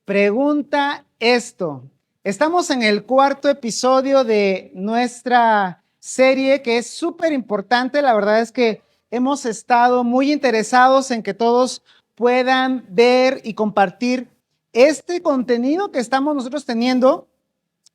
Pregunta esto. Estamos en el cuarto episodio de nuestra serie que es súper importante. La verdad es que hemos estado muy interesados en que todos puedan ver y compartir este contenido que estamos nosotros teniendo.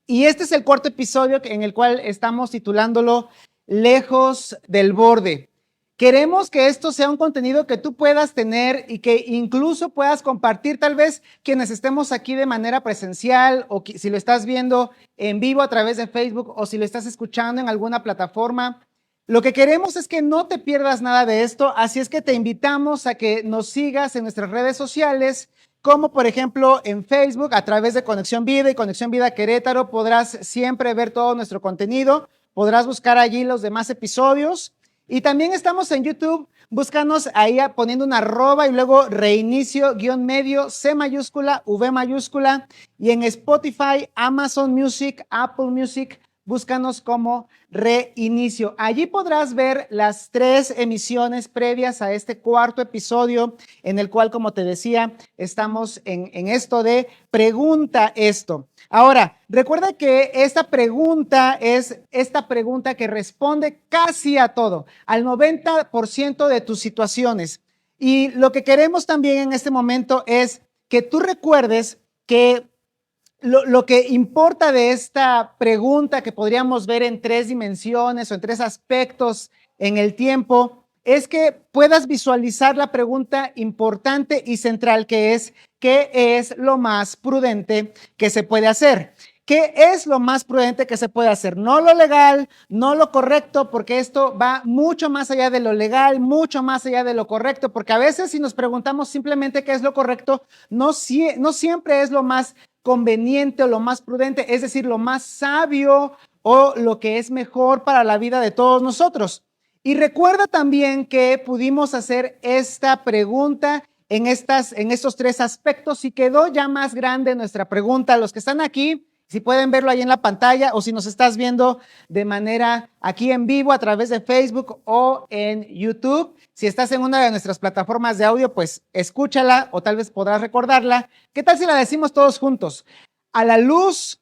Y este es el cuarto episodio en el cual estamos titulándolo Lejos del Borde. Queremos que esto sea un contenido que tú puedas tener y que incluso puedas compartir, tal vez quienes estemos aquí de manera presencial o si lo estás viendo en vivo a través de Facebook o si lo estás escuchando en alguna plataforma. Lo que queremos es que no te pierdas nada de esto, así es que te invitamos a que nos sigas en nuestras redes sociales, como por ejemplo en Facebook a través de Conexión Vida y Conexión Vida Querétaro. Podrás siempre ver todo nuestro contenido, podrás buscar allí los demás episodios. Y también estamos en YouTube, búscanos ahí poniendo una arroba y luego reinicio guión medio, C mayúscula, V mayúscula. Y en Spotify, Amazon Music, Apple Music, búscanos como reinicio. Allí podrás ver las 3 emisiones previas a este cuarto episodio, en el cual, como te decía, estamos en esto de pregunta esto. Ahora, recuerda que esta pregunta es esta pregunta que responde casi a todo, al 90% de tus situaciones. Y lo que queremos también en este momento es que tú recuerdes que lo que importa de esta pregunta, que podríamos ver en 3 dimensiones o en 3 aspectos en el tiempo, es que puedas visualizar la pregunta importante y central, que es: ¿qué es lo más prudente que se puede hacer? ¿Qué es lo más prudente que se puede hacer? No lo legal, no lo correcto, porque esto va mucho más allá de lo legal, mucho más allá de lo correcto, porque a veces si nos preguntamos simplemente qué es lo correcto, no siempre es lo más conveniente o lo más prudente, es decir, lo más sabio o lo que es mejor para la vida de todos nosotros. Y recuerda también que pudimos hacer esta pregunta en estos 3 aspectos y quedó ya más grande nuestra pregunta. Los que están aquí, si pueden verlo ahí en la pantalla, o si nos estás viendo de manera aquí en vivo a través de Facebook o en YouTube, si estás en una de nuestras plataformas de audio, pues escúchala o tal vez podrás recordarla. ¿Qué tal si la decimos todos juntos? A la luz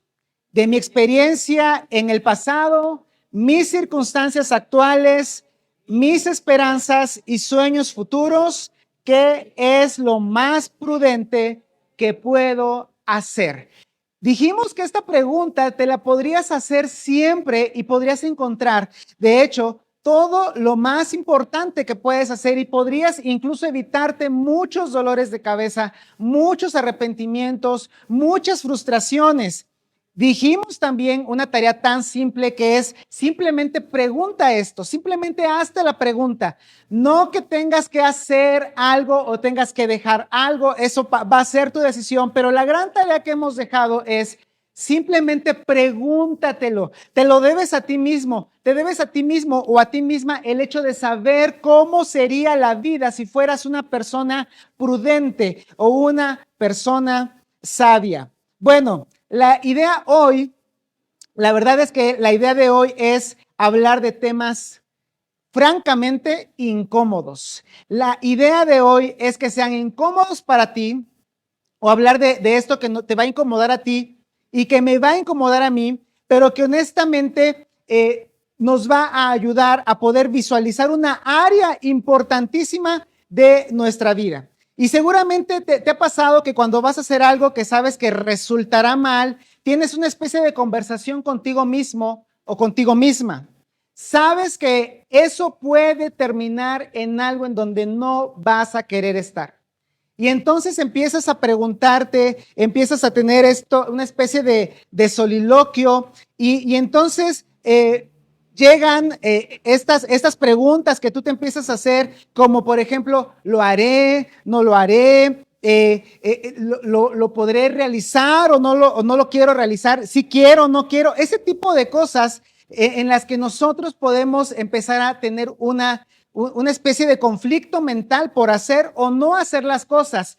de mi experiencia en el pasado, mis circunstancias actuales, mis esperanzas y sueños futuros, ¿qué es lo más prudente que puedo hacer? Dijimos que esta pregunta te la podrías hacer siempre y podrías encontrar, de hecho, todo lo más importante que puedes hacer, y podrías incluso evitarte muchos dolores de cabeza, muchos arrepentimientos, muchas frustraciones. Dijimos también una tarea tan simple que es: simplemente pregunta esto, simplemente hazte la pregunta. No que tengas que hacer algo o tengas que dejar algo, eso va a ser tu decisión, pero la gran tarea que hemos dejado es simplemente pregúntatelo. Te lo debes a ti mismo, te debes a ti mismo o a ti misma el hecho de saber cómo sería la vida si fueras una persona prudente o una persona sabia. Bueno, la verdad es que la idea de hoy es hablar de temas francamente incómodos. La idea de hoy es que sean incómodos para ti, o hablar de esto que no te va a incomodar a ti y que me va a incomodar a mí, pero que honestamente nos va a ayudar a poder visualizar una área importantísima de nuestra vida. Y seguramente te ha pasado que cuando vas a hacer algo que sabes que resultará mal, tienes una especie de conversación contigo mismo o contigo misma. Sabes que eso puede terminar en algo en donde no vas a querer estar. Y entonces empiezas a preguntarte, empiezas a tener una especie de soliloquio, y entonces llegan estas preguntas que tú te empiezas a hacer, como por ejemplo: ¿lo haré? ¿No lo haré? ¿Lo podré realizar o no lo quiero realizar? ¿Sí quiero o no quiero? Ese tipo de cosas en las que nosotros podemos empezar a tener una especie de conflicto mental por hacer o no hacer las cosas.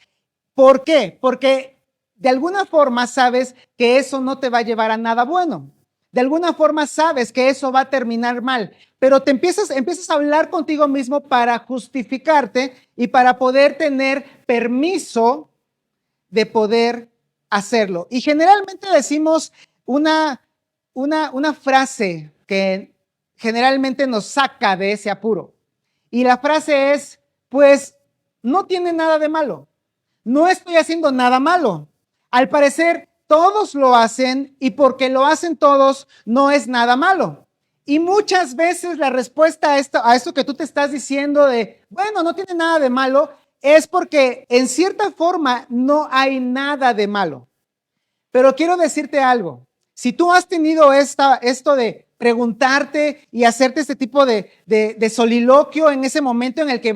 ¿Por qué? Porque de alguna forma sabes que eso no te va a llevar a nada bueno. De alguna forma sabes que eso va a terminar mal, pero te empiezas a hablar contigo mismo para justificarte y para poder tener permiso de poder hacerlo. Y generalmente decimos una frase que generalmente nos saca de ese apuro. Y la frase es, pues, no tiene nada de malo. No estoy haciendo nada malo. Al parecer, todos lo hacen y porque lo hacen todos, no es nada malo. Y muchas veces la respuesta a esto que tú te estás diciendo de, bueno, no tiene nada de malo, es porque en cierta forma no hay nada de malo. Pero quiero decirte algo. Si tú has tenido esto de preguntarte y hacerte este tipo de soliloquio en ese momento en el que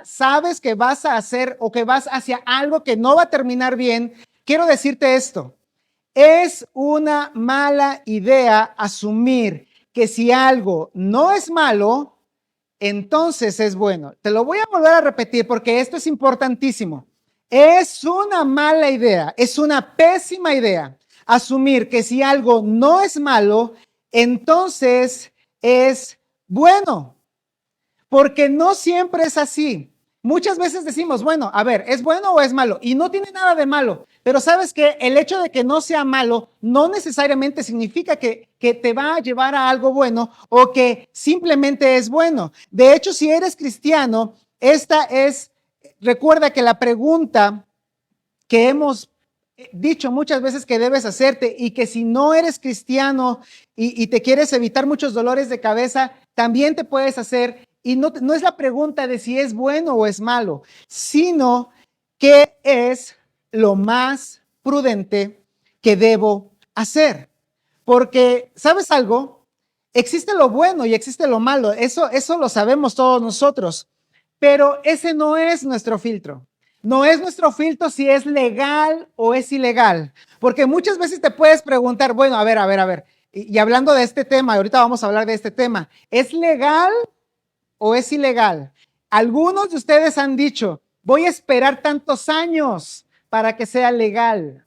sabes que vas a hacer o que vas hacia algo que no va a terminar bien, quiero decirte esto. Es una mala idea asumir que si algo no es malo, entonces es bueno. Te lo voy a volver a repetir porque esto es importantísimo. Es una mala idea, es una pésima idea asumir que si algo no es malo, entonces es bueno, porque no siempre es así. Muchas veces decimos, bueno, a ver, ¿es bueno o es malo? Y no tiene nada de malo, pero sabes que el hecho de que no sea malo no necesariamente significa que te va a llevar a algo bueno o que simplemente es bueno. De hecho, si eres cristiano, recuerda que la pregunta que hemos dicho muchas veces que debes hacerte y que si no eres cristiano y te quieres evitar muchos dolores de cabeza, también te puedes hacer. Y no es la pregunta de si es bueno o es malo, sino qué es lo más prudente que debo hacer. Porque, ¿sabes algo? Existe lo bueno y existe lo malo. Eso lo sabemos todos nosotros. Pero ese no es nuestro filtro. No es nuestro filtro si es legal o es ilegal. Porque muchas veces te puedes preguntar, bueno, a ver. Y hablando de este tema, ahorita vamos a hablar de este tema. ¿Es legal o es ilegal? Algunos de ustedes han dicho, voy a esperar tantos años para que sea legal.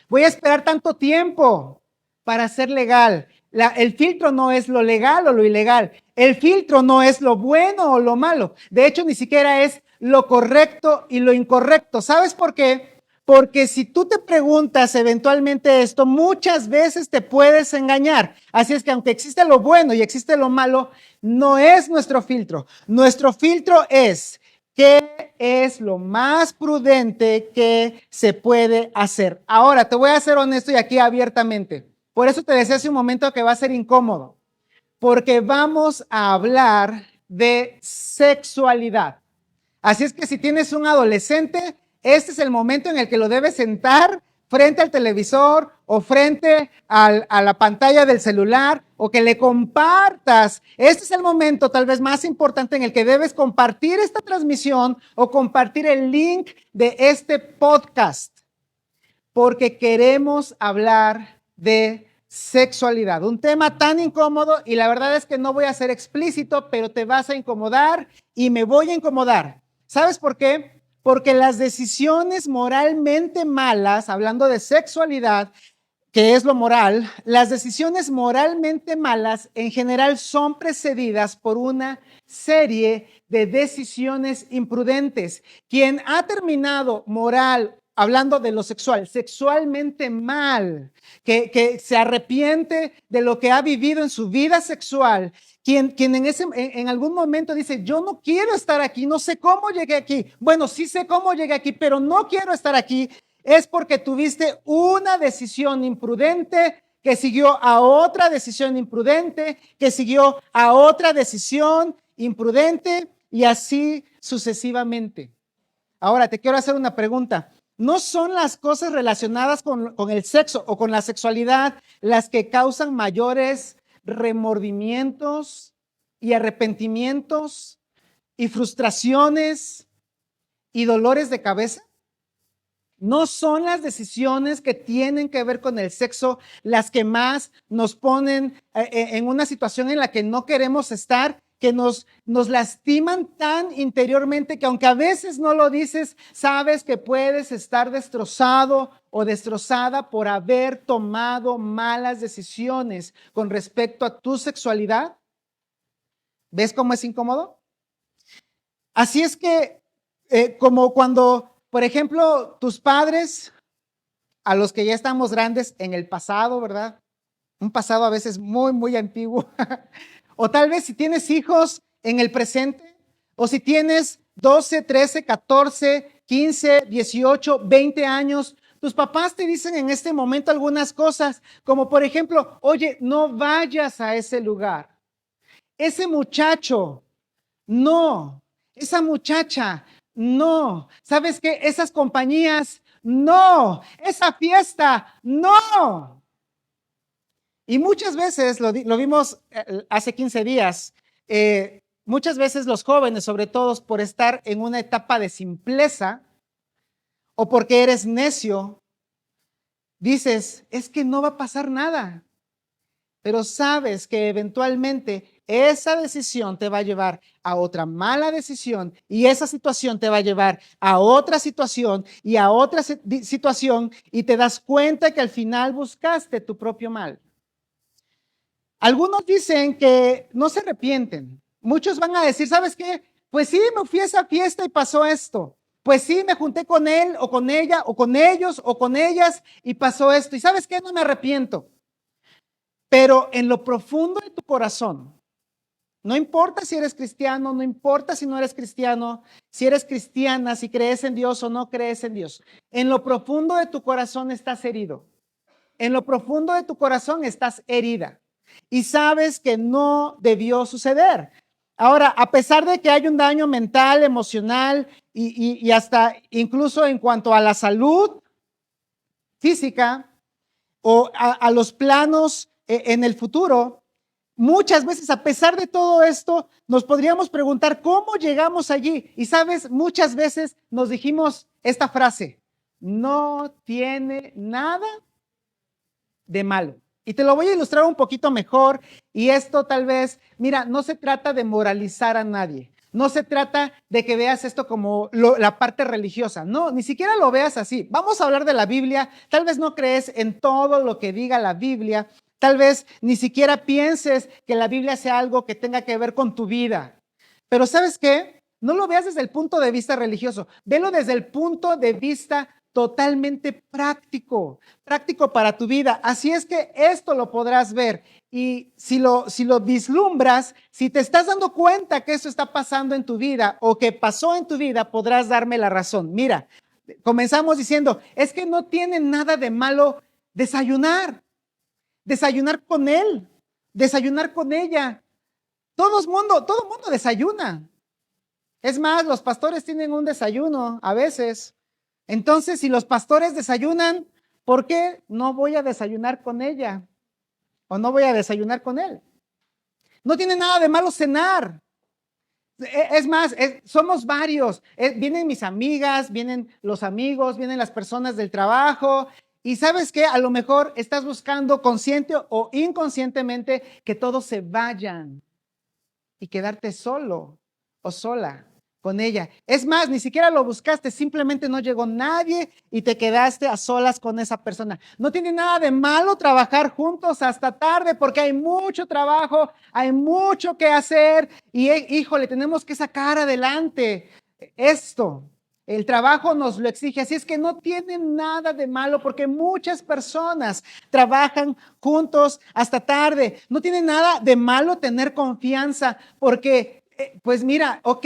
Voy a esperar tanto tiempo para ser legal. El filtro no es lo legal o lo ilegal. El filtro no es lo bueno o lo malo. De hecho, ni siquiera es lo correcto y lo incorrecto. ¿Sabes por qué? Porque si tú te preguntas eventualmente esto, muchas veces te puedes engañar. Así es que aunque existe lo bueno y existe lo malo, no es nuestro filtro. Nuestro filtro es ¿qué es lo más prudente que se puede hacer? Ahora, te voy a ser honesto y aquí abiertamente. Por eso te decía hace un momento que va a ser incómodo, porque vamos a hablar de sexualidad. Así es que si tienes un adolescente, este es el momento en el que lo debes sentar frente al televisor o frente a la pantalla del celular o que le compartas. Este es el momento tal vez más importante en el que debes compartir esta transmisión o compartir el link de este podcast, porque queremos hablar de sexualidad, un tema tan incómodo y la verdad es que no voy a ser explícito, pero te vas a incomodar y me voy a incomodar. ¿Sabes por qué? Porque las decisiones moralmente malas, hablando de sexualidad, que es lo moral, las decisiones moralmente malas en general son precedidas por una serie de decisiones imprudentes. Quien ha terminado hablando de lo sexual, sexualmente mal, que se arrepiente de lo que ha vivido en su vida sexual, quien en algún momento dice, yo no quiero estar aquí, no sé cómo llegué aquí. Bueno, sí sé cómo llegué aquí, pero no quiero estar aquí. Es porque tuviste una decisión imprudente que siguió a otra decisión imprudente, que siguió a otra decisión imprudente y así sucesivamente. Ahora te quiero hacer una pregunta. ¿No son las cosas relacionadas con el sexo o con la sexualidad las que causan mayores remordimientos y arrepentimientos y frustraciones y dolores de cabeza? ¿No son las decisiones que tienen que ver con el sexo las que más nos ponen en una situación en la que no queremos estar, que nos lastiman tan interiormente que aunque a veces no lo dices, sabes que puedes estar destrozado o destrozada por haber tomado malas decisiones con respecto a tu sexualidad? ¿Ves cómo es incómodo? Así es que como cuando, por ejemplo, tus padres a los que ya estamos grandes en el pasado, ¿verdad? Un pasado a veces muy, muy antiguo. O tal vez si tienes hijos en el presente, o si tienes 12, 13, 14, 15, 18, 20 años, tus papás te dicen en este momento algunas cosas, como por ejemplo, oye, no vayas a ese lugar. Ese muchacho, no. Esa muchacha, no. ¿Sabes qué? Esas compañías, no. Esa fiesta, no. Y muchas veces, lo vimos hace 15 días, muchas veces los jóvenes, sobre todo por estar en una etapa de simpleza o porque eres necio, dices, es que no va a pasar nada. Pero sabes que eventualmente esa decisión te va a llevar a otra mala decisión y esa situación te va a llevar a otra situación y a otra situación y te das cuenta que al final buscaste tu propio mal. Algunos dicen que no se arrepienten. Muchos van a decir, ¿sabes qué? Pues sí, me fui a esa fiesta y pasó esto. Pues sí, me junté con él o con ella o con ellos o con ellas y pasó esto. ¿Y sabes qué? No me arrepiento. Pero en lo profundo de tu corazón, no importa si eres cristiano, no importa si no eres cristiano, si eres cristiana, si crees en Dios o no crees en Dios, en lo profundo de tu corazón estás herido. En lo profundo de tu corazón estás herida y sabes que no debió suceder. Ahora, a pesar de que hay un daño mental, emocional y hasta incluso en cuanto a la salud física o a los planos en el futuro, muchas veces, a pesar de todo esto, nos podríamos preguntar cómo llegamos allí. Y sabes, muchas veces nos dijimos esta frase, no tiene nada de malo. Y te lo voy a ilustrar un poquito mejor. Y esto tal vez, mira, no se trata de moralizar a nadie. No se trata de que veas esto como la parte religiosa. No, ni siquiera lo veas así. Vamos a hablar de la Biblia. Tal vez no crees en todo lo que diga la Biblia. Tal vez ni siquiera pienses que la Biblia sea algo que tenga que ver con tu vida. Pero ¿sabes qué? No lo veas desde el punto de vista religioso. Velo desde el punto de vista totalmente práctico, práctico para tu vida. Así es que esto lo podrás ver. Y si lo vislumbras, si te estás dando cuenta que eso está pasando en tu vida o que pasó en tu vida, podrás darme la razón. Mira, comenzamos diciendo, es que no tiene nada de malo desayunar con él, desayunar con ella. Todo el mundo desayuna. Es más, los pastores tienen un desayuno a veces. Entonces, si los pastores desayunan, ¿por qué no voy a desayunar con ella? ¿O no voy a desayunar con él? No tiene nada de malo cenar. Es más, somos varios. Vienen mis amigas, vienen los amigos, vienen las personas del trabajo. Y sabes qué, a lo mejor estás buscando consciente o inconscientemente que todos se vayan y quedarte solo o sola con ella. Es más, ni siquiera lo buscaste, simplemente no llegó nadie y te quedaste a solas con esa persona. No tiene nada de malo trabajar juntos hasta tarde porque hay mucho trabajo, hay mucho que hacer y híjole, tenemos que sacar adelante esto. El trabajo nos lo exige, así es que no tiene nada de malo porque muchas personas trabajan juntos hasta tarde. No tiene nada de malo tener confianza porque, pues mira, ok,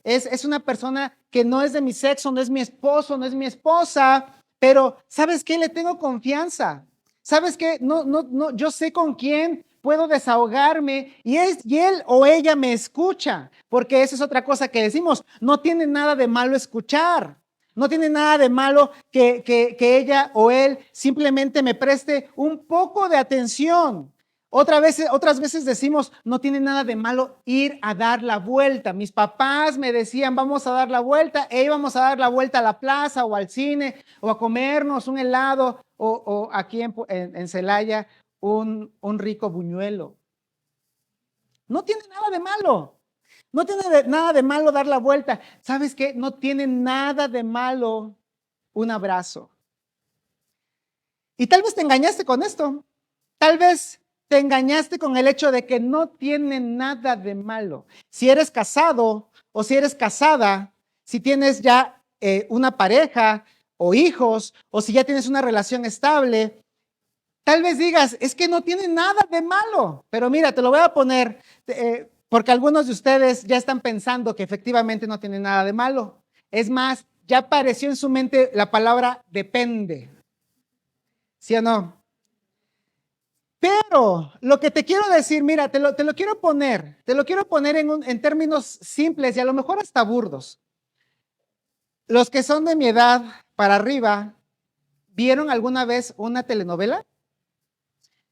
es una persona que no es de mi sexo, no es mi esposo, no es mi esposa, pero ¿sabes qué? Le tengo confianza. ¿Sabes qué? No, yo sé con quién puedo desahogarme y él o ella me escucha, porque esa es otra cosa que decimos, no tiene nada de malo escuchar, no tiene nada de malo que ella o él simplemente me preste un poco de atención. Otras veces decimos, no tiene nada de malo ir a dar la vuelta. Mis papás me decían, vamos a dar la vuelta, e íbamos a dar la vuelta a la plaza o al cine o a comernos un helado o aquí en Celaya un rico buñuelo. No tiene nada de malo. No tiene nada de malo dar la vuelta. ¿Sabes qué? No tiene nada de malo un abrazo. Y tal vez te engañaste con esto. Tal vez te engañaste con el hecho de que no tiene nada de malo. Si eres casado o si eres casada, si tienes ya una pareja o hijos, o si ya tienes una relación estable, tal vez digas, es que no tiene nada de malo, pero mira, te lo voy a poner, porque algunos de ustedes ya están pensando que efectivamente no tiene nada de malo. Es más, ya apareció en su mente la palabra depende, ¿sí o no? Pero lo que te quiero decir, mira, te lo quiero poner, en términos simples y a lo mejor hasta burdos. Los que son de mi edad para arriba, ¿vieron alguna vez una telenovela?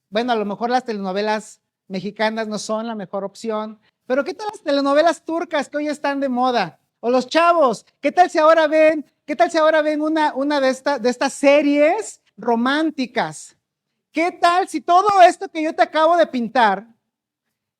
Bueno, a lo mejor las telenovelas mexicanas no son la mejor opción, pero ¿qué tal las telenovelas turcas que hoy están de moda? O los chavos, qué tal si ahora ven una de estas series románticas? ¿Qué tal si todo esto que yo te acabo de pintar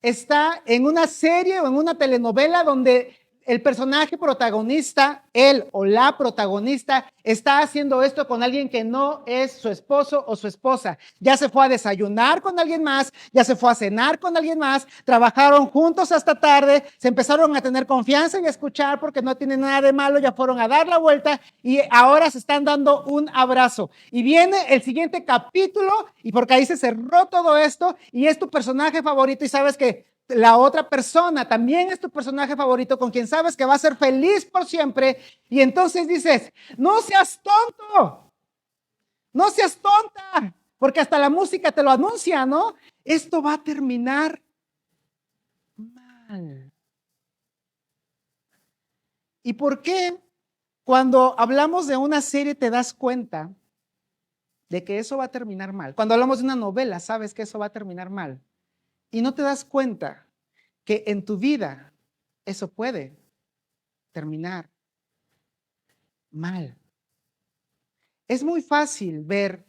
está en una serie o en una telenovela donde el personaje protagonista, él o la protagonista, está haciendo esto con alguien que no es su esposo o su esposa? Ya se fue a desayunar con alguien más, ya se fue a cenar con alguien más, trabajaron juntos hasta tarde, se empezaron a tener confianza y a escuchar porque no tienen nada de malo, ya fueron a dar la vuelta y ahora se están dando un abrazo. Y viene el siguiente capítulo y porque ahí se cerró todo esto y es tu personaje favorito y sabes que la otra persona también es tu personaje favorito con quien sabes que va a ser feliz por siempre y entonces dices, no seas tonto, no seas tonta, porque hasta la música te lo anuncia, ¿no? Esto va a terminar mal. ¿Y por qué cuando hablamos de una serie te das cuenta de que eso va a terminar mal? Cuando hablamos de una novela, sabes que eso va a terminar mal. Y no te das cuenta que en tu vida eso puede terminar mal. Es muy fácil ver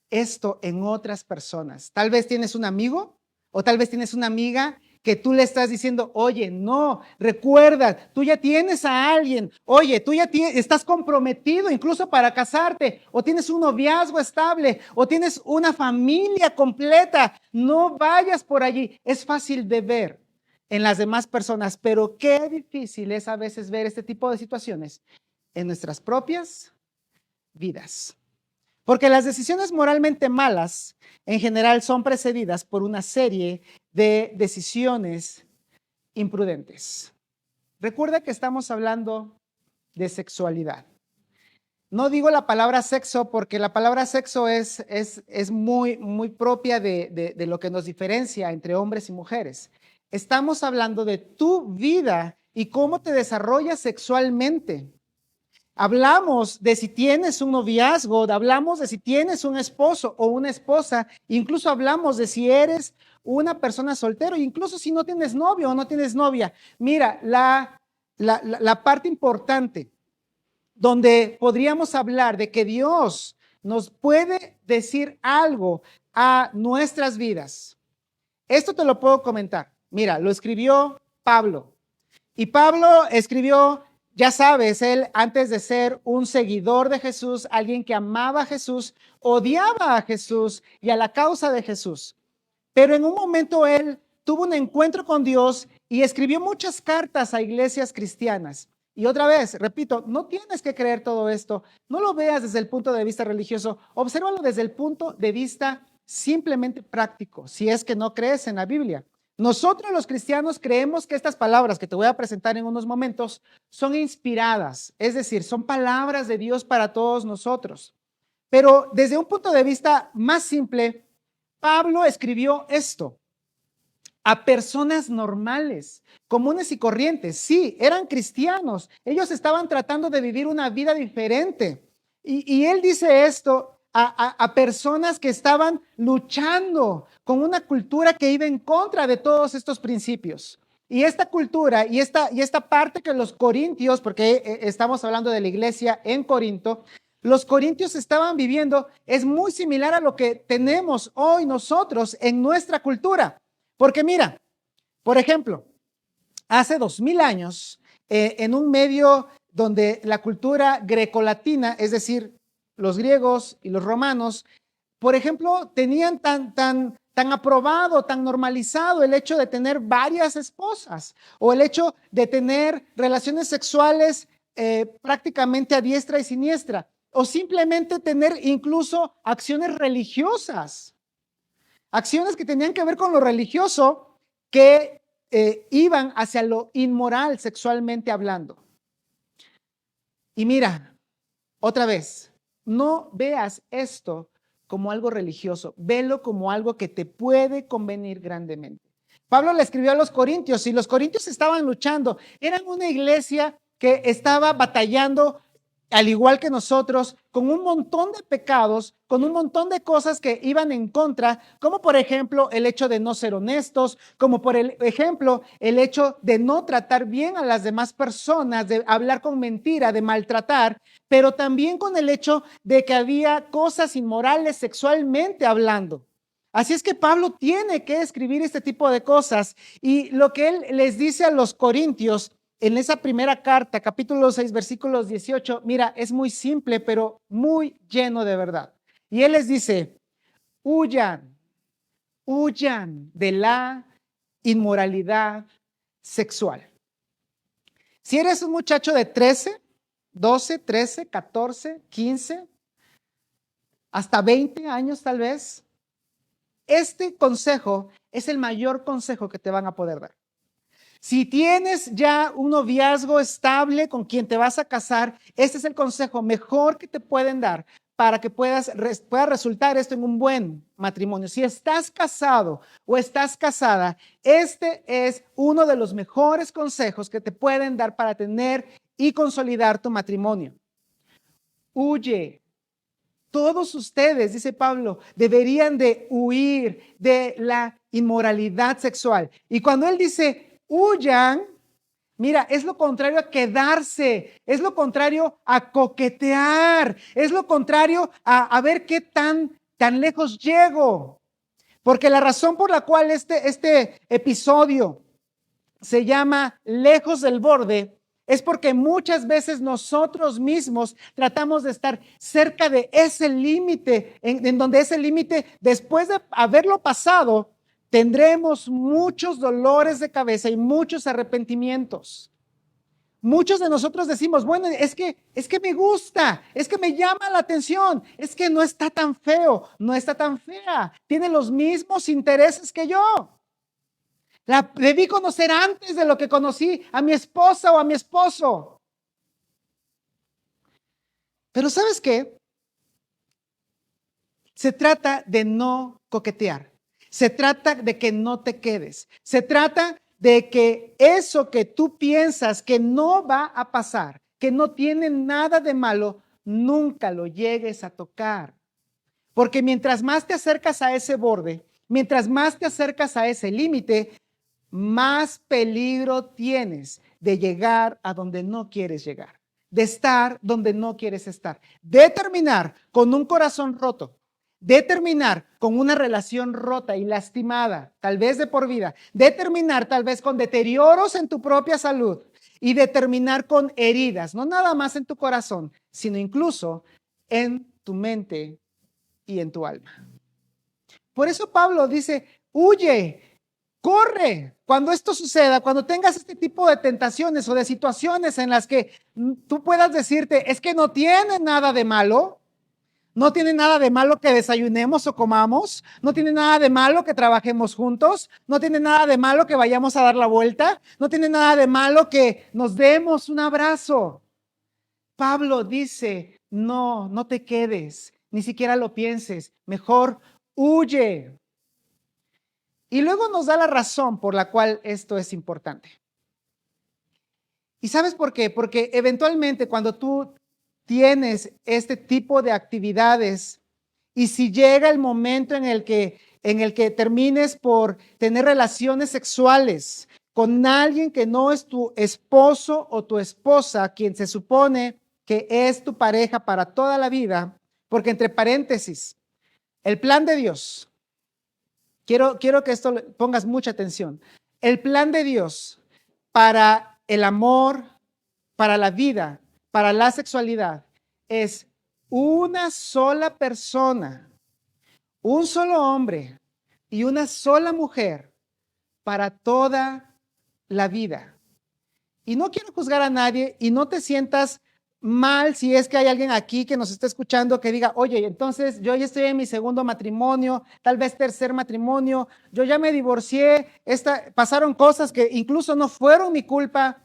esto en otras personas. Tal vez tienes un amigo o tal vez tienes una amiga que tú le estás diciendo, oye, no, recuerda, tú ya tienes a alguien, oye, tú ya estás comprometido incluso para casarte, o tienes un noviazgo estable, o tienes una familia completa, no vayas por allí. Es fácil de ver en las demás personas, pero qué difícil es a veces ver este tipo de situaciones en nuestras propias vidas. Porque las decisiones moralmente malas en general son precedidas por una serie de decisiones imprudentes. Recuerda que estamos hablando de sexualidad. No digo la palabra sexo porque la palabra sexo es muy propia de lo que nos diferencia entre hombres y mujeres. Estamos hablando de tu vida y cómo te desarrollas sexualmente. Hablamos de si tienes un noviazgo, hablamos de si tienes un esposo o una esposa, incluso hablamos de si eres una persona soltera, incluso si no tienes novio o no tienes novia. Mira, la parte importante donde podríamos hablar de que Dios nos puede decir algo a nuestras vidas. Esto te lo puedo comentar. Mira, lo escribió Pablo. Y Pablo escribió, ya sabes, él antes de ser un seguidor de Jesús, alguien que amaba a Jesús, odiaba a Jesús y a la causa de Jesús. Pero en un momento él tuvo un encuentro con Dios y escribió muchas cartas a iglesias cristianas. Y otra vez, repito, no tienes que creer todo esto, no lo veas desde el punto de vista religioso, obsérvalo desde el punto de vista simplemente práctico, si es que no crees en la Biblia. Nosotros los cristianos creemos que estas palabras que te voy a presentar en unos momentos son inspiradas, es decir, son palabras de Dios para todos nosotros. Pero desde un punto de vista más simple, Pablo escribió esto a personas normales, comunes y corrientes. Sí, eran cristianos, ellos estaban tratando de vivir una vida diferente. Y él dice esto a personas que estaban luchando con una cultura que iba en contra de todos estos principios. Y esta cultura y esta parte que los corintios, porque estamos hablando de la iglesia en Corinto, los corintios estaban viviendo es muy similar a lo que tenemos hoy nosotros en nuestra cultura. Porque mira, por ejemplo, hace 2000 años, en un medio donde la cultura grecolatina, es decir, los griegos y los romanos, por ejemplo, tenían tan aprobado, tan normalizado el hecho de tener varias esposas o el hecho de tener relaciones sexuales prácticamente a diestra y siniestra. o simplemente tener incluso acciones religiosas, acciones que tenían que ver con lo religioso, que iban hacia lo inmoral sexualmente hablando. Y mira, otra vez, no veas esto como algo religioso, velo como algo que te puede convenir grandemente. Pablo le escribió a los corintios y los corintios estaban luchando, eran una iglesia que estaba batallando al igual que nosotros, con un montón de pecados, con un montón de cosas que iban en contra, como por ejemplo el hecho de no ser honestos, como por ejemplo el hecho de no tratar bien a las demás personas, de hablar con mentira, de maltratar, pero también con el hecho de que había cosas inmorales sexualmente hablando. Así es que Pablo tiene que escribir este tipo de cosas y lo que él les dice a los corintios en esa primera carta, capítulo 6, versículos 18, mira, es muy simple, pero muy lleno de verdad. Y él les dice, huyan de la inmoralidad sexual. Si eres un muchacho de 13, 12, 13, 14, 15, hasta 20 años tal vez, este consejo es el mayor consejo que te van a poder dar. Si tienes ya un noviazgo estable con quien te vas a casar, este es el consejo mejor que te pueden dar para que pueda resultar esto en un buen matrimonio. Si estás casado o estás casada, este es uno de los mejores consejos que te pueden dar para tener y consolidar tu matrimonio. Huye. Todos ustedes, dice Pablo, deberían de huir de la inmoralidad sexual. Y cuando él dice huyan, mira, es lo contrario a quedarse, es lo contrario a coquetear, es lo contrario a ver qué tan lejos llego. Porque la razón por la cual este episodio se llama Lejos del Borde es porque muchas veces nosotros mismos tratamos de estar cerca de ese límite, en donde ese límite, después de haberlo pasado, tendremos muchos dolores de cabeza y muchos arrepentimientos. Muchos de nosotros decimos, bueno, es que me gusta, es que me llama la atención, es que no está tan feo, no está tan fea, tiene los mismos intereses que yo. La debí conocer antes de lo que conocí a mi esposa o a mi esposo. Pero ¿sabes qué? Se trata de no coquetear. Se trata de que no te quedes. Se trata de que eso que tú piensas que no va a pasar, que no tiene nada de malo, nunca lo llegues a tocar. Porque mientras más te acercas a ese borde, mientras más te acercas a ese límite, más peligro tienes de llegar a donde no quieres llegar, de estar donde no quieres estar, de terminar con un corazón roto, de terminar con una relación rota y lastimada, tal vez de por vida, de terminar tal vez con deterioros en tu propia salud y de terminar con heridas, no nada más en tu corazón, sino incluso en tu mente y en tu alma. Por eso Pablo dice, huye, corre. Cuando esto suceda, cuando tengas este tipo de tentaciones o de situaciones en las que tú puedas decirte, es que no tiene nada de malo, no tiene nada de malo que desayunemos o comamos, no tiene nada de malo que trabajemos juntos, no tiene nada de malo que vayamos a dar la vuelta, no tiene nada de malo que nos demos un abrazo. Pablo dice, no, no te quedes, ni siquiera lo pienses, mejor huye. Y luego nos da la razón por la cual esto es importante. ¿Y sabes por qué? Porque eventualmente cuando tú tienes este tipo de actividades y si llega el momento en el que termines por tener relaciones sexuales con alguien que no es tu esposo o tu esposa, quien se supone que es tu pareja para toda la vida, porque entre paréntesis, el plan de Dios, quiero que esto pongas mucha atención, el plan de Dios para el amor, para la vida, para la sexualidad, es una sola persona, un solo hombre y una sola mujer para toda la vida. Y no quiero juzgar a nadie y no te sientas mal si es que hay alguien aquí que nos está escuchando que diga, oye, entonces yo ya estoy en mi segundo matrimonio, tal vez tercer matrimonio, yo ya me divorcié, pasaron cosas que incluso no fueron mi culpa.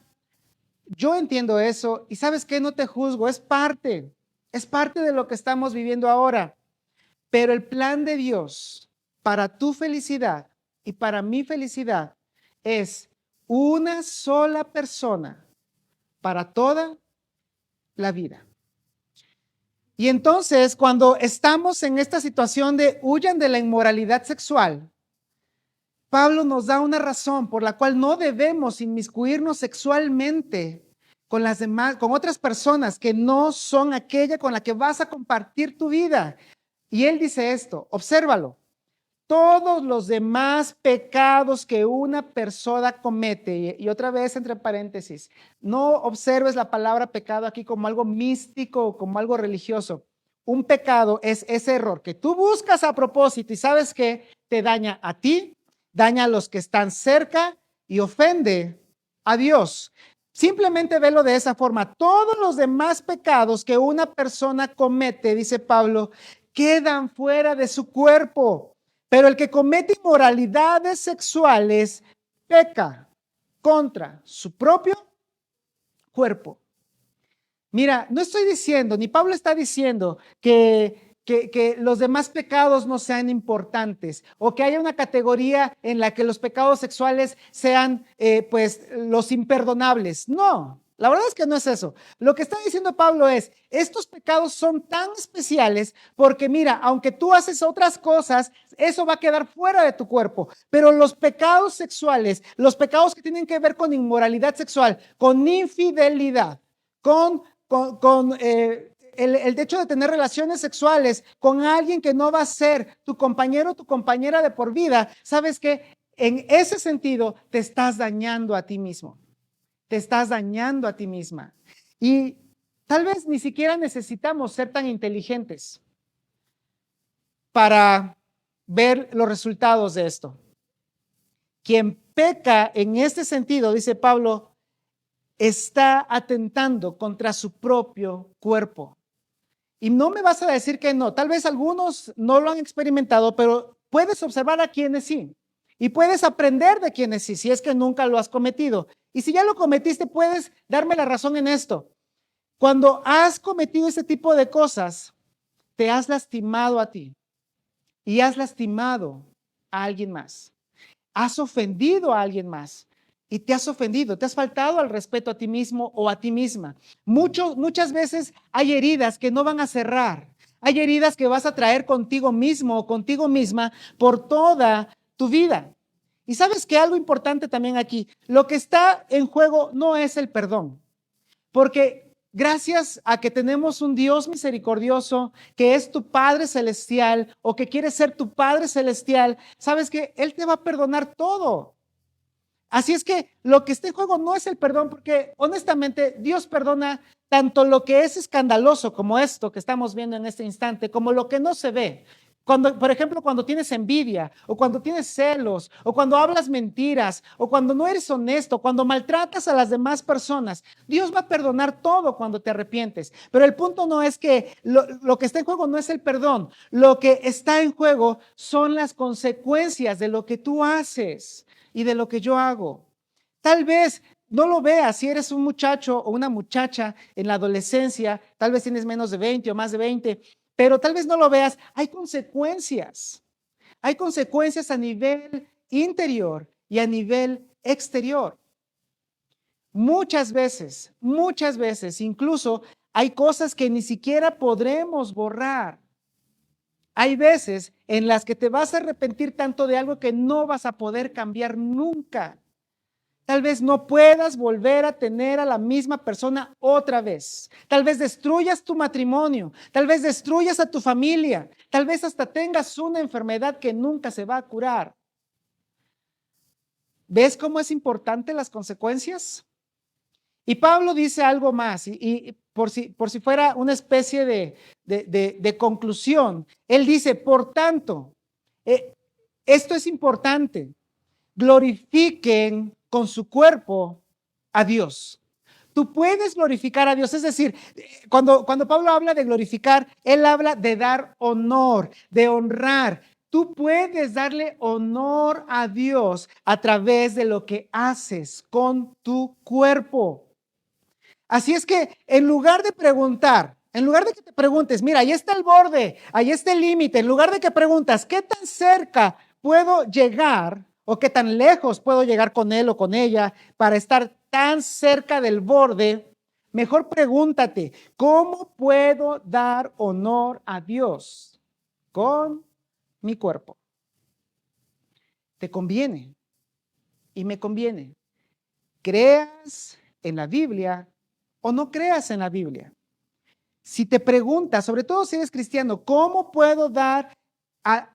Yo entiendo eso y ¿sabes qué? No te juzgo, es parte de lo que estamos viviendo ahora. Pero el plan de Dios para tu felicidad y para mi felicidad es una sola persona para toda la vida. Y entonces, cuando estamos en esta situación de huyan de la inmoralidad sexual, Pablo nos da una razón por la cual no debemos inmiscuirnos sexualmente con las demás, con otras personas que no son aquella con la que vas a compartir tu vida. Y él dice esto, obsérvalo. Todos los demás pecados que una persona comete, y otra vez entre paréntesis, no observes la palabra pecado aquí como algo místico o como algo religioso. Un pecado es ese error que tú buscas a propósito y sabes que te daña a ti, daña a los que están cerca y ofende a Dios. Simplemente velo de esa forma. Todos los demás pecados que una persona comete, dice Pablo, quedan fuera de su cuerpo. Pero el que comete inmoralidades sexuales peca contra su propio cuerpo. Mira, no estoy diciendo, ni Pablo está diciendo que los demás pecados no sean importantes o que haya una categoría en la que los pecados sexuales sean pues los imperdonables. No, la verdad es que no es eso. Lo que está diciendo Pablo es, estos pecados son tan especiales porque mira, aunque tú haces otras cosas, eso va a quedar fuera de tu cuerpo. Pero los pecados sexuales, los pecados que tienen que ver con inmoralidad sexual, con infidelidad, con el hecho de tener relaciones sexuales con alguien que no va a ser tu compañero o tu compañera de por vida, sabes que en ese sentido te estás dañando a ti mismo, te estás dañando a ti misma. Y tal vez ni siquiera necesitamos ser tan inteligentes para ver los resultados de esto. Quien peca en este sentido, dice Pablo, está atentando contra su propio cuerpo. Y no me vas a decir que no. Tal vez algunos no lo han experimentado, pero puedes observar a quienes sí. Y puedes aprender de quienes sí, si es que nunca lo has cometido. Y si ya lo cometiste, puedes darme la razón en esto. Cuando has cometido ese tipo de cosas, te has lastimado a ti y has lastimado a alguien más. Has ofendido a alguien más. Y te has ofendido, te has faltado al respeto a ti mismo o a ti misma. Muchas veces hay heridas que no van a cerrar. Hay heridas que vas a traer contigo mismo o contigo misma por toda tu vida. Y sabes que algo importante también aquí, lo que está en juego no es el perdón, porque gracias a que tenemos un Dios misericordioso que es tu Padre Celestial o que quiere ser tu Padre Celestial, sabes que Él te va a perdonar todo. Así es que lo que está en juego no es el perdón, porque honestamente Dios perdona tanto lo que es escandaloso como esto que estamos viendo en este instante, como lo que no se ve. Cuando, por ejemplo, cuando tienes envidia, o cuando tienes celos, o cuando hablas mentiras, o cuando no eres honesto, cuando maltratas a las demás personas, Dios va a perdonar todo cuando te arrepientes. Pero el punto no es que lo que está en juego no es el perdón, lo que está en juego son las consecuencias de lo que tú haces y de lo que yo hago. Tal vez no lo veas si eres un muchacho o una muchacha en la adolescencia, tal vez tienes menos de 20 o más de 20, pero tal vez no lo veas, hay consecuencias. Hay consecuencias a nivel interior y a nivel exterior. Muchas veces, incluso hay cosas que ni siquiera podremos borrar. Hay veces en las que te vas a arrepentir tanto de algo que no vas a poder cambiar nunca. Tal vez no puedas volver a tener a la misma persona otra vez. Tal vez destruyas tu matrimonio, tal vez destruyas a tu familia, tal vez hasta tengas una enfermedad que nunca se va a curar. ¿Ves cómo es importante las consecuencias? Y Pablo dice algo más, y por si fuera una especie de conclusión, él dice, por tanto, esto es importante, glorifiquen con su cuerpo a Dios. Tú puedes glorificar a Dios. Es decir, cuando Pablo habla de glorificar, él habla de dar honor, de honrar. Tú puedes darle honor a Dios a través de lo que haces con tu cuerpo. Así es que en lugar de preguntar, en lugar de que te preguntes, mira, ahí está el borde, ahí está el límite, en lugar de que preguntas, ¿qué tan cerca puedo llegar o qué tan lejos puedo llegar con él o con ella para estar tan cerca del borde? Mejor pregúntate, ¿cómo puedo dar honor a Dios con mi cuerpo? Te conviene y me conviene. Creas en la Biblia o no creas en la Biblia. Si te preguntas, sobre todo si eres cristiano, ¿cómo puedo dar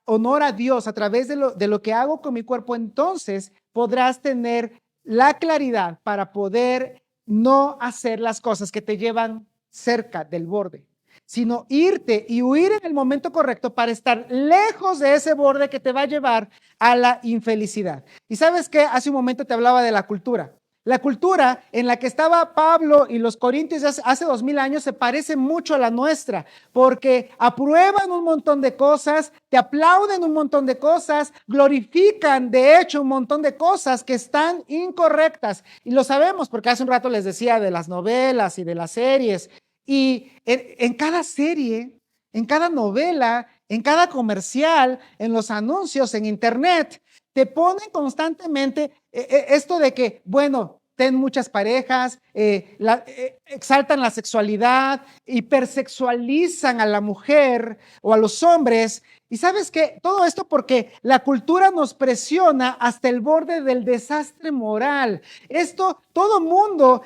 honor a Dios a través de lo que hago con mi cuerpo? Entonces podrás tener la claridad para poder no hacer las cosas que te llevan cerca del borde, sino irte y huir en el momento correcto para estar lejos de ese borde que te va a llevar a la infelicidad. Y sabes que hace un momento te hablaba de la cultura. La cultura en la que estaba Pablo y los corintios hace 2000 años se parece mucho a la nuestra, porque aprueban un montón de cosas, te aplauden un montón de cosas, glorifican de hecho un montón de cosas que están incorrectas. Y lo sabemos porque hace un rato les decía de las novelas y de las series. Y en cada serie, en cada novela, en cada comercial, en los anuncios, en internet, te ponen constantemente esto de que, bueno, ten muchas parejas, exaltan la sexualidad, hipersexualizan a la mujer o a los hombres. Y sabes qué, todo esto porque la cultura nos presiona hasta el borde del desastre moral. Esto, todo mundo,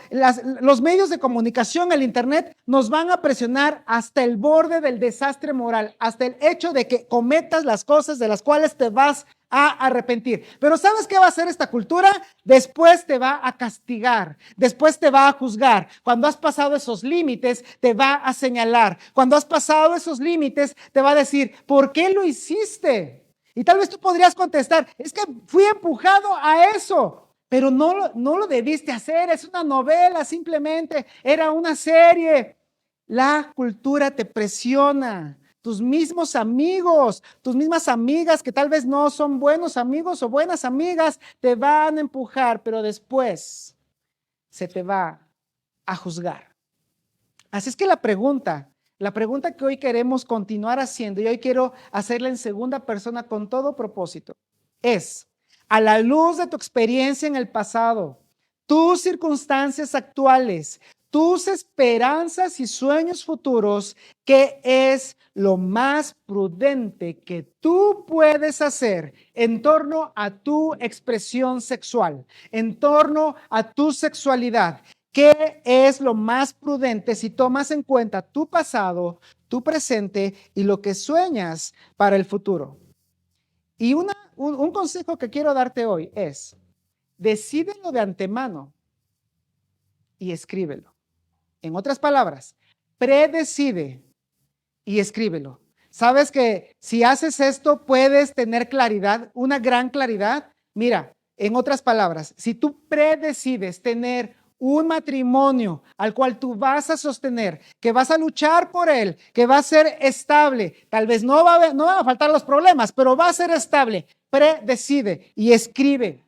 los medios de comunicación, el internet, nos van a presionar hasta el borde del desastre moral, hasta el hecho de que cometas las cosas de las cuales te vas a arrepentir. Pero ¿sabes qué va a hacer esta cultura? Después te va a castigar, después te va a juzgar. Cuando has pasado esos límites, te va a señalar. Cuando has pasado esos límites, te va a decir, ¿por qué lo hiciste? Y tal vez tú podrías contestar, es que fui empujado a eso. Pero no lo debiste hacer, es una novela, simplemente era una serie. La cultura te presiona. Tus mismos amigos, tus mismas amigas que tal vez no son buenos amigos o buenas amigas, te van a empujar, pero después se te va a juzgar. Así es que la pregunta que hoy queremos continuar haciendo, y hoy quiero hacerla en segunda persona con todo propósito, es, a la luz de tu experiencia en el pasado, tus circunstancias actuales, tus esperanzas y sueños futuros, ¿qué es lo más prudente que tú puedes hacer en torno a tu expresión sexual, en torno a tu sexualidad? ¿Qué es lo más prudente si tomas en cuenta tu pasado, tu presente y lo que sueñas para el futuro? Y un consejo que quiero darte hoy es, decídelo de antemano y escríbelo. En otras palabras, predecide y escríbelo. ¿Sabes que si haces esto puedes tener claridad, una gran claridad? Mira, en otras palabras, si tú predecides tener un matrimonio al cual tú vas a sostener, que vas a luchar por él, que va a ser estable, tal vez no van a faltar los problemas, pero va a ser estable, predecide y escribe.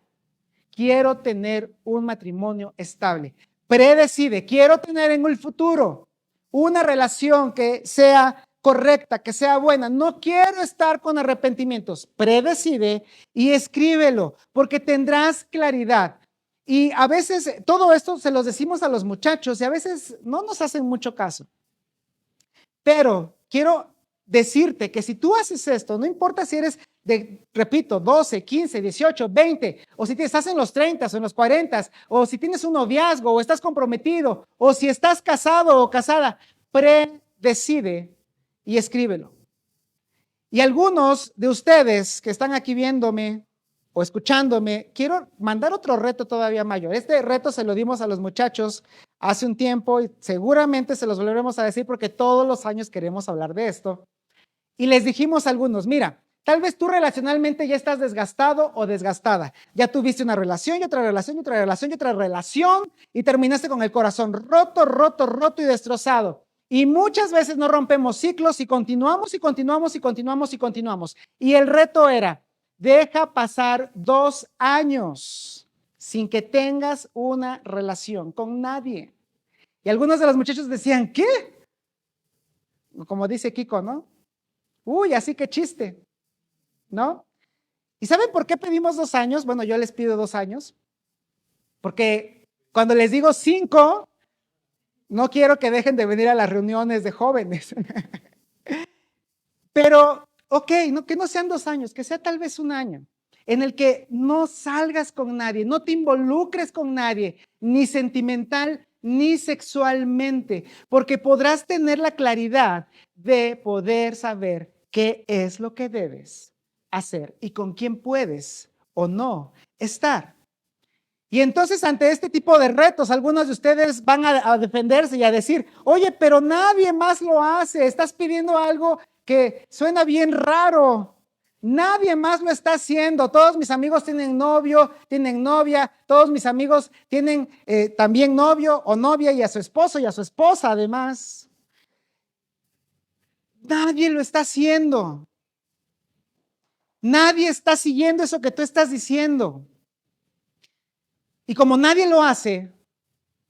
Quiero tener un matrimonio estable. Predecide, quiero tener en el futuro una relación que sea correcta, que sea buena. No quiero estar con arrepentimientos. Predecide y escríbelo, porque tendrás claridad. Y a veces todo esto se los decimos a los muchachos y a veces no nos hacen mucho caso. Pero quiero decirte que si tú haces esto, no importa si eres repito, 12, 15, 18, 20, o si estás en los 30 o en los 40, o si tienes un noviazgo o estás comprometido, o si estás casado o casada, predecide y escríbelo. Y algunos de ustedes que están aquí viéndome o escuchándome, quiero mandar otro reto todavía mayor. Este reto se lo dimos a los muchachos hace un tiempo y seguramente se los volveremos a decir porque todos los años queremos hablar de esto. Y les dijimos a algunos, mira, Tal vez tú relacionalmente ya estás desgastado o desgastada. Ya tuviste una relación y otra relación y otra relación y otra relación y terminaste con el corazón roto, roto, roto y destrozado. Y muchas veces no rompemos ciclos y continuamos y continuamos y continuamos y continuamos. Y el reto era, deja pasar 2 años sin que tengas una relación con nadie. Y algunos de los muchachos decían, ¿qué? Como dice Kiko, ¿no? Uy, así que chiste, ¿no? ¿Y saben por qué pedimos 2 años? Bueno, yo les pido 2 años, porque cuando les digo 5, no quiero que dejen de venir a las reuniones de jóvenes. Pero, ok, no, que no sean 2 años, que sea tal vez 1 año, en el que no salgas con nadie, no te involucres con nadie, ni sentimental ni sexualmente, porque podrás tener la claridad de poder saber qué es lo que debes hacer y con quién puedes o no estar. Y entonces ante este tipo de retos, algunos de ustedes van a defenderse y a decir, oye, pero nadie más lo hace, estás pidiendo algo que suena bien raro. Nadie más lo está haciendo. Todos mis amigos tienen novio, tienen novia, todos mis amigos tienen también novio o novia y a su esposo y a su esposa además. Nadie lo está haciendo. Nadie está siguiendo eso que tú estás diciendo. Y como nadie lo hace,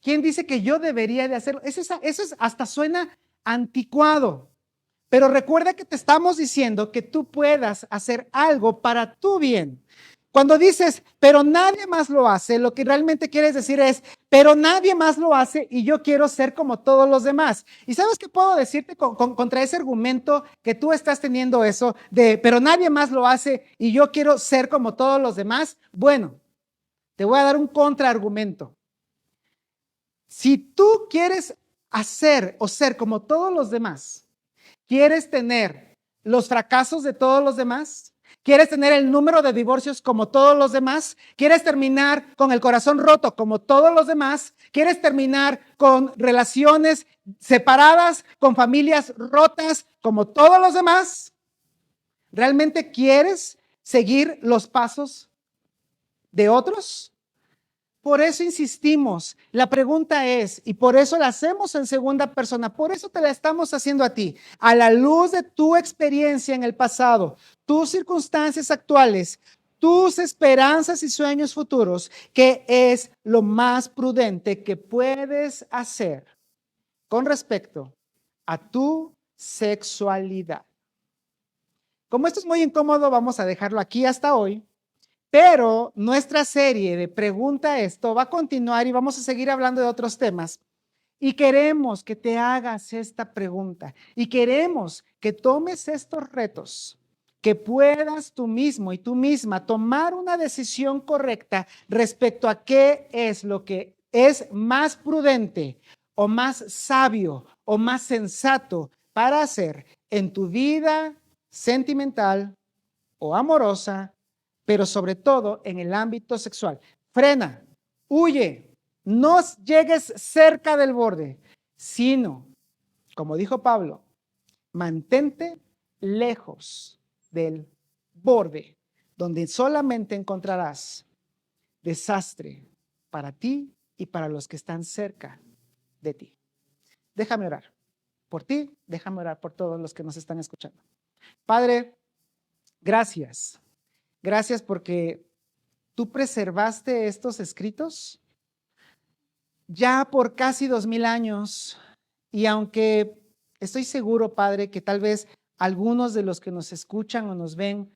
¿quién dice que yo debería de hacerlo? Eso es hasta suena anticuado. Pero recuerda que te estamos diciendo que tú puedas hacer algo para tu bien. Cuando dices, pero nadie más lo hace, lo que realmente quieres decir es, pero nadie más lo hace y yo quiero ser como todos los demás. ¿Y sabes qué puedo decirte contra ese argumento que tú estás teniendo eso de, pero nadie más lo hace y yo quiero ser como todos los demás? Bueno, te voy a dar un contraargumento. Si tú quieres hacer o ser como todos los demás, ¿quieres tener los fracasos de todos los demás? ¿Quieres tener el número de divorcios como todos los demás? ¿Quieres terminar con el corazón roto como todos los demás? ¿Quieres terminar con relaciones separadas, con familias rotas como todos los demás? ¿Realmente quieres seguir los pasos de otros? Por eso insistimos, la pregunta es, y por eso la hacemos en segunda persona, por eso te la estamos haciendo a ti, a la luz de tu experiencia en el pasado, tus circunstancias actuales, tus esperanzas y sueños futuros, ¿qué es lo más prudente que puedes hacer con respecto a tu sexualidad? Como esto es muy incómodo, vamos a dejarlo aquí hasta hoy. Pero nuestra serie de Pregunta Esto va a continuar y vamos a seguir hablando de otros temas. Y queremos que te hagas esta pregunta y queremos que tomes estos retos, que puedas tú mismo y tú misma tomar una decisión correcta respecto a qué es lo que es más prudente o más sabio o más sensato para hacer en tu vida sentimental o amorosa, pero sobre todo en el ámbito sexual. Frena, huye, no llegues cerca del borde, sino, como dijo Pablo, mantente lejos del borde, donde solamente encontrarás desastre para ti y para los que están cerca de ti. Déjame orar por ti, déjame orar por todos los que nos están escuchando. Padre, gracias. Gracias porque tú preservaste estos escritos ya por casi 2000 años. Y aunque estoy seguro, Padre, que tal vez algunos de los que nos escuchan o nos ven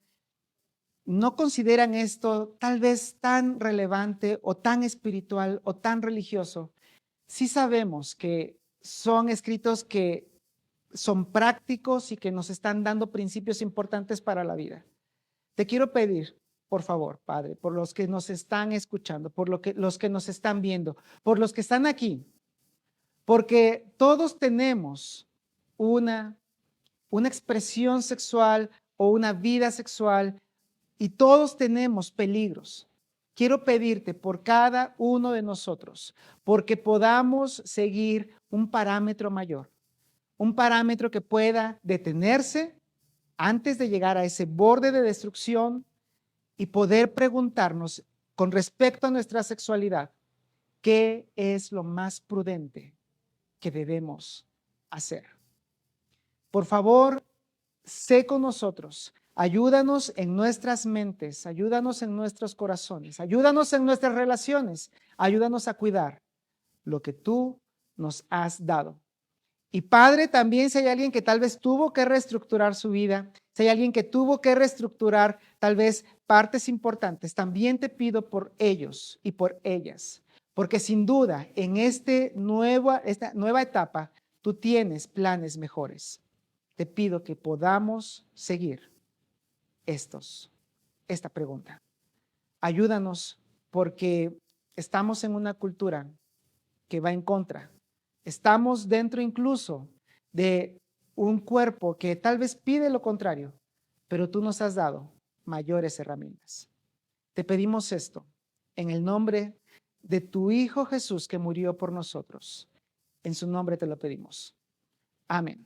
no consideran esto tal vez tan relevante o tan espiritual o tan religioso, sí sabemos que son escritos que son prácticos y que nos están dando principios importantes para la vida. Te quiero pedir, por favor, Padre, por los que nos están escuchando, por los que nos están viendo, por los que están aquí, porque todos tenemos una expresión sexual o una vida sexual y todos tenemos peligros. Quiero pedirte por cada uno de nosotros, porque podamos seguir un parámetro mayor, un parámetro que pueda detenerse antes de llegar a ese borde de destrucción y poder preguntarnos con respecto a nuestra sexualidad, ¿qué es lo más prudente que debemos hacer? Por favor, sé con nosotros. Ayúdanos en nuestras mentes, ayúdanos en nuestros corazones, ayúdanos en nuestras relaciones, ayúdanos a cuidar lo que tú nos has dado. Y Padre, también si hay alguien que tal vez tuvo que reestructurar su vida, si hay alguien que tuvo que reestructurar tal vez partes importantes, también te pido por ellos y por ellas, porque sin duda en esta nueva etapa tú tienes planes mejores. Te pido que podamos seguir esta pregunta. Ayúdanos porque estamos en una cultura que va en contra. Estamos dentro incluso de un cuerpo que tal vez pide lo contrario, pero tú nos has dado mayores herramientas. Te pedimos esto en el nombre de tu Hijo Jesús que murió por nosotros. En su nombre te lo pedimos. Amén.